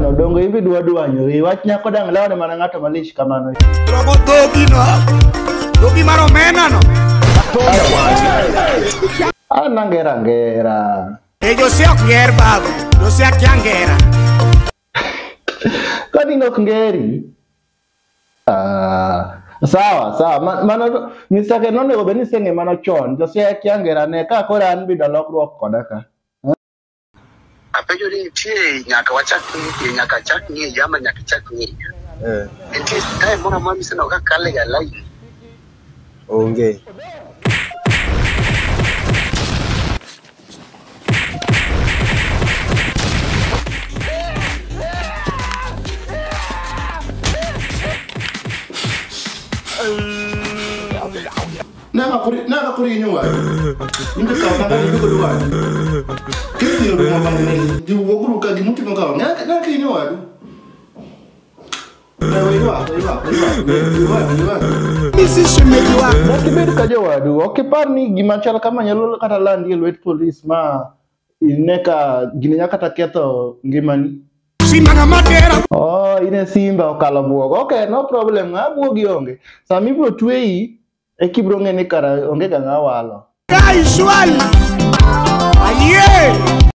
duanyo dongo ibi duanyo wach nyako dang lawane mana ng'ato malish kamano Trogo dogi no dogi maromena no ngera yo sé ok babo yo sé aquí angera kani nok ngeri sawa mano misake nonego beni senge mano chon jo sé aquí angera ne ka kora an bido lokruok kodaka apejo ni tie nyaka chak ni yama nyaka chak ni entie time mona mami sino ka kale ya lai onge Naga kuri nyua. Inde ka nanga ni ko duwa. Kiti yo ngoma ngene. Di woguru ka gimuti ngaka. Naga ki nyua. Isi shimejua Nakibedu kaja wadu. Okipar ni gimachal kama nyalo kata landi elwet police ma ineka ginya kata keto ngimani. Simana madera Oh, ine simba okalo buogo. Okay, no problem. Ngabuogi onge. Sami bro twei ekibro ngene kara onge ga ngawalo. Kai swali Aye